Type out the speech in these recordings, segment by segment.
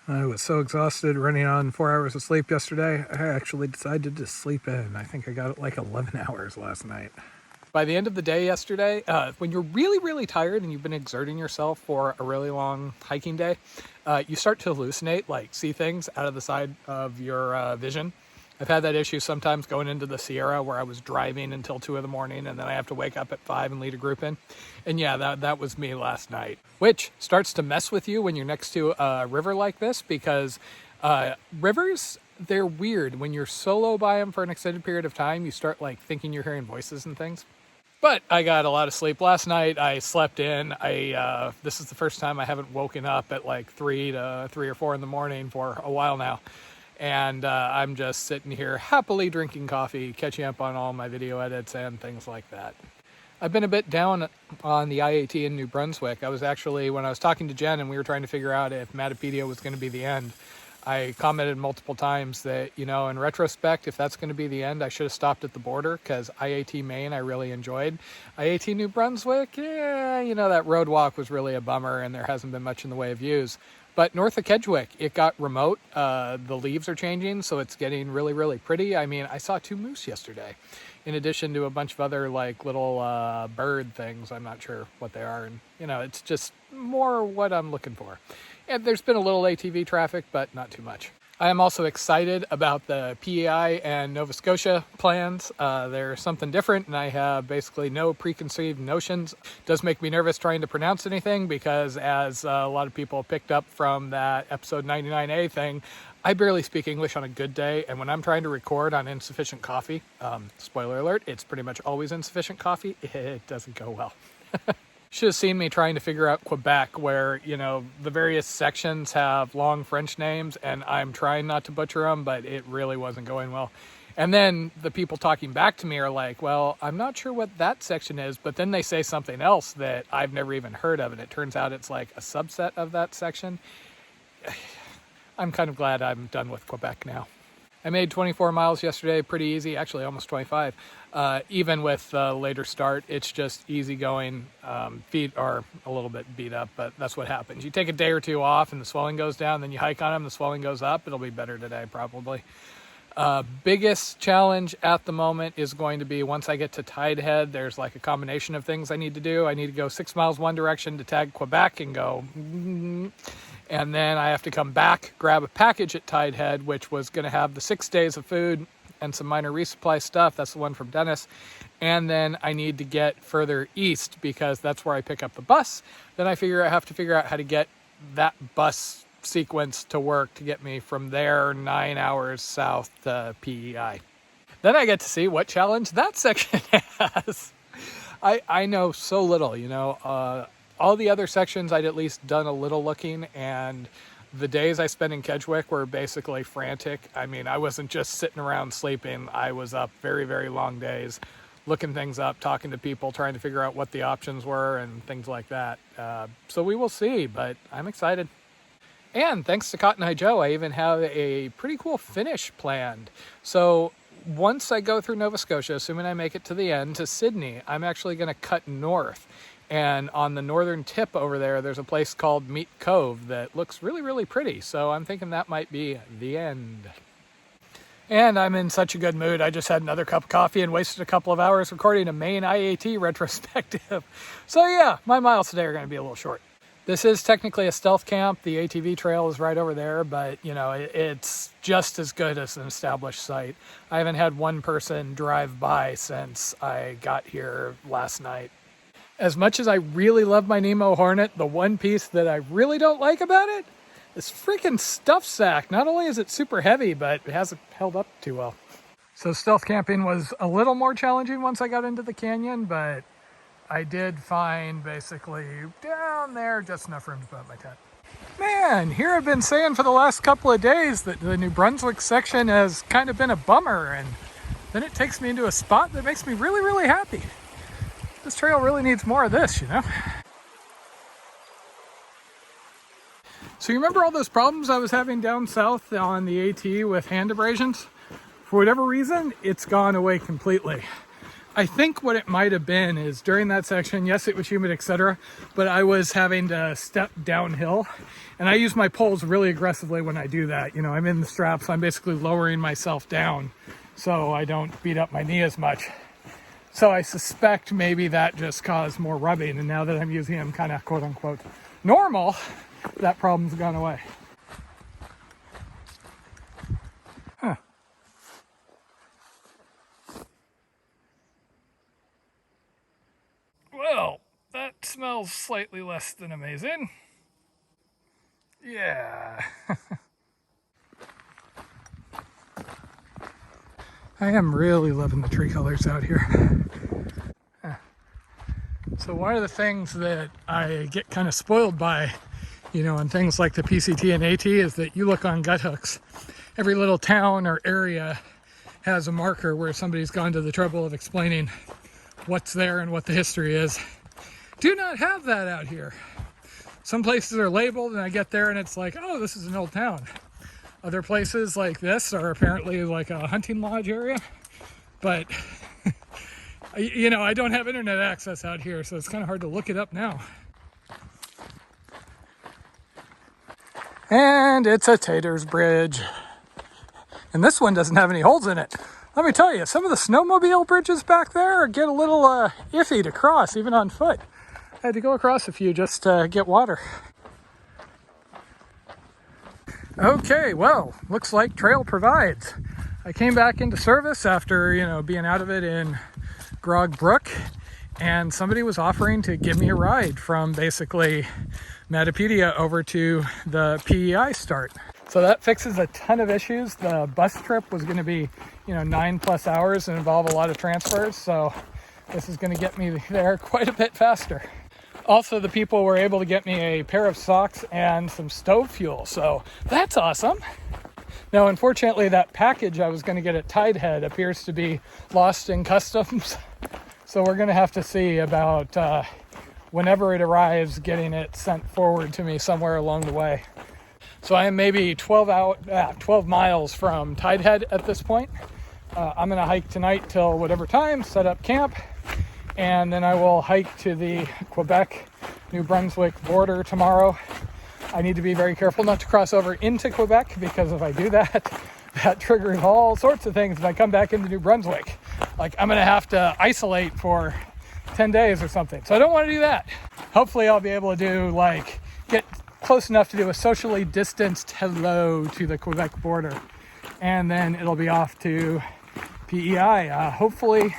I was so exhausted running on 4 hours of sleep yesterday. I actually decided to sleep in. I think I got like 11 hours last night. By the end of the day yesterday, when you're really, really tired and you've been exerting yourself for a really long hiking day, you start to hallucinate, like see things out of the side of your vision. I've had that issue sometimes going into the Sierra where I was driving until 2 in the morning and then I have to wake up at 5 and lead a group in. And yeah, that was me last night, which starts to mess with you when you're next to a river like this because rivers, they're weird. When you're solo by them for an extended period of time, you start like thinking you're hearing voices and things. But I got a lot of sleep last night. I slept in. This is the first time I haven't woken up at like 3 or 4 in the morning for a while now. And I'm just sitting here happily drinking coffee, catching up on all my video edits and things like that. I've been a bit down on the IAT in New Brunswick. I was actually, when I was talking to Jen and we were trying to figure out if Matapedia was going to be the end, I commented multiple times that, you know, in retrospect, if that's going to be the end, I should have stopped at the border because IAT Maine I really enjoyed. IAT New Brunswick, yeah, you know, that Roadwalk was really a bummer and there hasn't been much in the way of views. But north of Kedgwick, it got remote. The leaves are changing, so it's getting really, really pretty. I mean, I saw 2 moose yesterday, in addition to a bunch of other like little bird things. I'm not sure what they are. And, you know, it's just more what I'm looking for. And there's been a little ATV traffic, but not too much. I am also excited about the PEI and Nova Scotia plans. They're something different, and I have basically no preconceived notions. It does make me nervous trying to pronounce anything because, as a lot of people picked up from that episode 99A thing, I barely speak English on a good day, and when I'm trying to record on insufficient coffee, spoiler alert, it's pretty much always insufficient coffee, it doesn't go well. Should have seen me trying to figure out Quebec where, you know, the various sections have long French names and I'm trying not to butcher them, but it really wasn't going well. And then the people talking back to me are like, well, I'm not sure what that section is, but then they say something else that I've never even heard of, and it turns out it's like a subset of that section. I'm kind of glad I'm done with Quebec now. I made 24 miles yesterday, pretty easy, actually almost 25. Even with the later start, it's just easy going. Feet are a little bit beat up, but that's what happens. You take a day or 2 off and the swelling goes down, then you hike on them, the swelling goes up. It'll be better today, probably. Biggest challenge at the moment is going to be once I get to Tidehead, there's like a combination of things I need to do. I need to go 6 miles one direction to tag Quebec and go... And then I have to come back, grab a package at Tidehead, which was going to have the 6 days of food and some minor resupply stuff. That's the one from Dennis. And then I need to get further east because that's where I pick up the bus. Then I have to figure out how to get that bus sequence to work to get me from there 9 hours south to PEI. Then I get to see what challenge that section has. I know so little, you know. All the other sections I'd at least done a little looking, and the days I spent in Kedgwick were basically frantic. I mean, I wasn't just sitting around sleeping. I was up very, very long days, looking things up, talking to people, trying to figure out what the options were and things like that. So we will see, but I'm excited. And thanks to Cotton Eye Joe, I even have a pretty cool finish planned. So once I go through Nova Scotia, assuming I make it to the end, to Sydney, I'm actually going to cut north. And on the northern tip over there, there's a place called Meat Cove that looks really, really pretty. So I'm thinking that might be the end. And I'm in such a good mood. I just had another cup of coffee and wasted a couple of hours recording a Maine IAT retrospective. So yeah, my miles today are going to be a little short. This is technically a stealth camp. The ATV trail is right over there, but you know, it's just as good as an established site. I haven't had one person drive by since I got here last night. As much as I really love my Nemo Hornet, the one piece that I really don't like about it, this freaking stuff sack. Not only is it super heavy, but it hasn't held up too well. So stealth camping was a little more challenging once I got into the canyon, but I did find basically down there just enough room to put up my tent. Man, here I've been saying for the last couple of days that the New Brunswick section has kind of been a bummer, and then it takes me into a spot that makes me really, really happy. This trail really needs more of this, you know? So you remember all those problems I was having down south on the AT with hand abrasions? For whatever reason, it's gone away completely. I think what it might have been is during that section, yes, it was humid, etc., but I was having to step downhill, and I use my poles really aggressively when I do that. You know, I'm in the straps, I'm basically lowering myself down so I don't beat up my knee as much. So I suspect maybe that just caused more rubbing, and now that I'm using them kind of quote unquote normal, that problem's gone away. Huh. Well, that smells slightly less than amazing. Yeah. I am really loving the tree colors out here. So one of the things that I get kind of spoiled by, you know, on things like the PCT and AT is that you look on gut hooks. Every little town or area has a marker where somebody's gone to the trouble of explaining what's there and what the history is. Do not have that out here. Some places are labeled and I get there and it's like, oh, this is an old town. Other places like this are apparently like a hunting lodge area, but you know, I don't have internet access out here, so it's kind of hard to look it up now. And it's a Taters Bridge. And this one doesn't have any holes in it. Let me tell you, some of the snowmobile bridges back there get a little iffy to cross, even on foot. I had to go across a few just to get water. Okay, well, looks like Trail provides. I came back into service after, you know, being out of it in Grog Brook, and somebody was offering to give me a ride from basically Matapedia over to the PEI start. So that fixes a ton of issues. The bus trip was going to be, you know, 9+ hours and involve a lot of transfers, so this is going to get me there quite a bit faster. Also, the people were able to get me a pair of socks and some stove fuel, so that's awesome. Now, unfortunately, that package I was going to get at Tidehead appears to be lost in customs, so we're going to have to see about whenever it arrives, getting it sent forward to me somewhere along the way. So I am maybe 12 miles from Tidehead at this point. I'm going to hike tonight till whatever time, set up camp, and then I will hike to the Quebec-New Brunswick border tomorrow. I need to be very careful not to cross over into Quebec, because if I do that, that triggers all sorts of things if I come back into New Brunswick. Like, I'm going to have to isolate for 10 days or something. So I don't want to do that. Hopefully I'll be able to do, like, get close enough to do a socially distanced hello to the Quebec border. And then it'll be off to PEI. Hopefully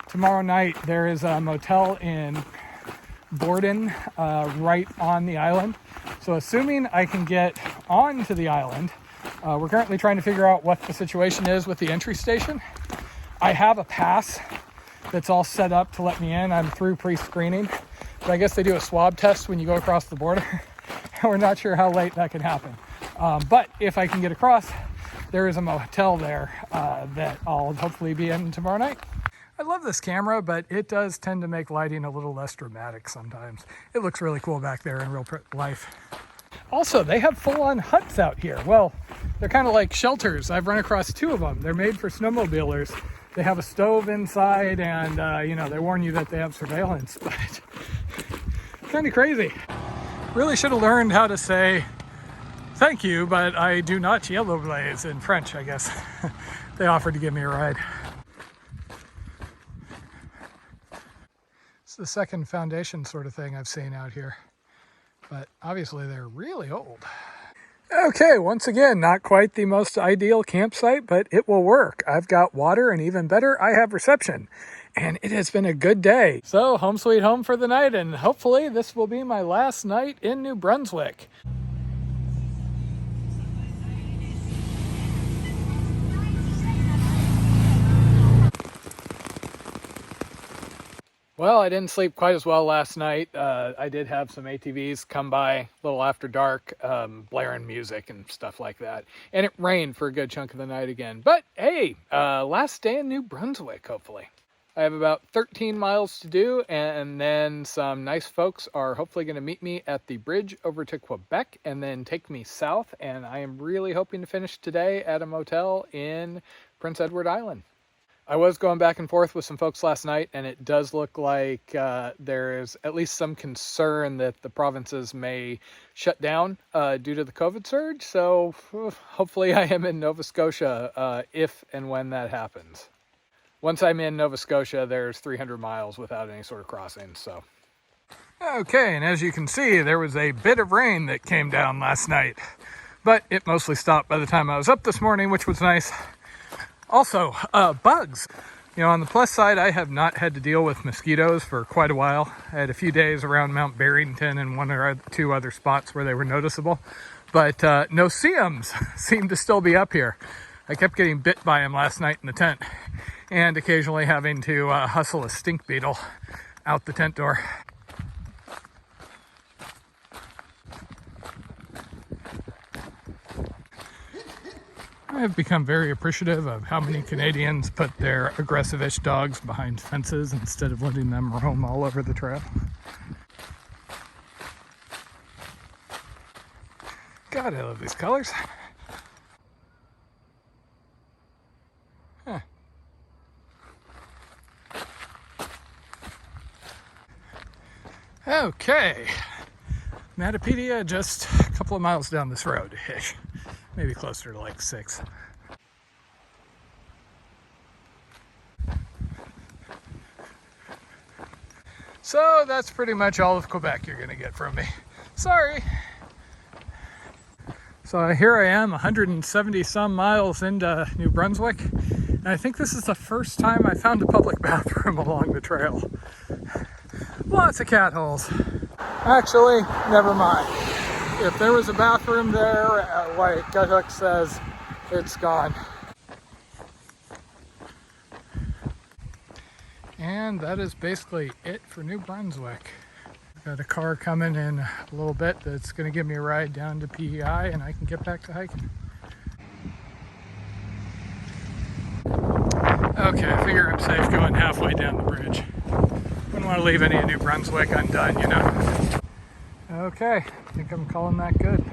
tomorrow night there is a motel in Borden right on the island. So assuming I can get onto the island, we're currently trying to figure out what the situation is with the entry station. I have a pass that's all set up to let me in. I'm through pre-screening, but I guess they do a swab test when you go across the border. We're not sure how late that can happen. But if I can get across, there is a motel there that I'll hopefully be in tomorrow night. I love this camera, but it does tend to make lighting a little less dramatic sometimes. It looks really cool back there in real life. Also, they have full-on huts out here. Well, they're kind of like shelters. I've run across 2 of them. They're made for snowmobilers. They have a stove inside, and you know, they warn you that they have surveillance, but kind of crazy. Really should have learned how to say thank you, but I do not yellow blaze in French, I guess. They offered to give me a ride. It's the second foundation sort of thing I've seen out here, but obviously they're really old. Okay, once again, not quite the most ideal campsite, but it will work. I've got water, and even better, I have reception. And it has been a good day. So, home sweet home for the night, and hopefully this will be my last night in New Brunswick. Well, I didn't sleep quite as well last night. I did have some ATVs come by a little after dark, blaring music and stuff like that. And it rained for a good chunk of the night again. But hey, last day in New Brunswick, hopefully. I have about 13 miles to do, and then some nice folks are hopefully going to meet me at the bridge over to Quebec and then take me south. And I am really hoping to finish today at a motel in Prince Edward Island. I was going back and forth with some folks last night, and it does look like there is at least some concern that the provinces may shut down due to the COVID surge. So hopefully I am in Nova Scotia if and when that happens. Once I'm in Nova Scotia, there's 300 miles without any sort of crossing. So. Okay, and as you can see, there was a bit of rain that came down last night, but it mostly stopped by the time I was up this morning, which was nice. Also, bugs. You know, on the plus side, I have not had to deal with mosquitoes for quite a while. I had a few days around Mount Barrington and one or two other spots where they were noticeable. But no-see-ums seem to still be up here. I kept getting bit by them last night in the tent and occasionally having to hustle a stink beetle out the tent door. I've become very appreciative of how many Canadians put their aggressive-ish dogs behind fences instead of letting them roam all over the trail. God, I love these colors. Huh. Okay, Matapedia, just a couple of miles down this road-ish. Maybe closer to like 6. So that's pretty much all of Quebec you're gonna get from me. Sorry. So here I am, 170 some miles into New Brunswick. And I think this is the first time I found a public bathroom along the trail. Lots of cat holes. Actually, never mind. If there was a bathroom there, like Guthook says, it's gone. And that is basically it for New Brunswick. Got a car coming in a little bit that's going to give me a ride down to PEI and I can get back to hiking. Okay, I figure I'm safe going halfway down the bridge. Wouldn't want to leave any of New Brunswick undone, you know. Okay, I think I'm calling that good.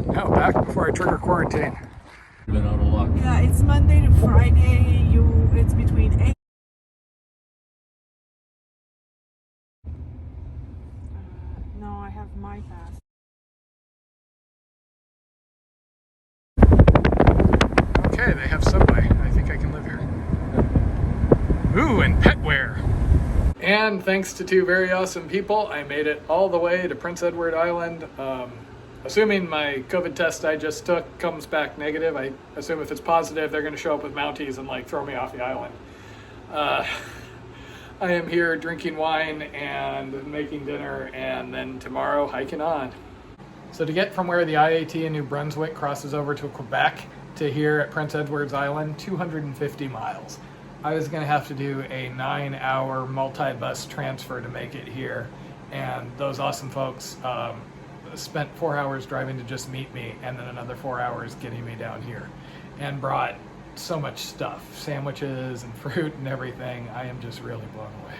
Now back before I trigger quarantine. Been out of luck. Yeah, it's Monday to Friday. It's between 8. No, I have my pass. Okay, they have Subway. I think I can live here. Ooh, and petware. And thanks to two very awesome people, I made it all the way to Prince Edward Island. Assuming my COVID test I just took comes back negative, I assume if it's positive, they're going to show up with Mounties and like throw me off the island. I am here drinking wine and making dinner, and then tomorrow hiking on. So to get from where the IAT in New Brunswick crosses over to Quebec to here at Prince Edward's Island, 250 miles. I was going to have to do a 9-hour multi-bus transfer to make it here, and those awesome folks spent 4 hours driving to just meet me and then another 4 hours getting me down here, and brought so much stuff, sandwiches and fruit and everything. I am just really blown away.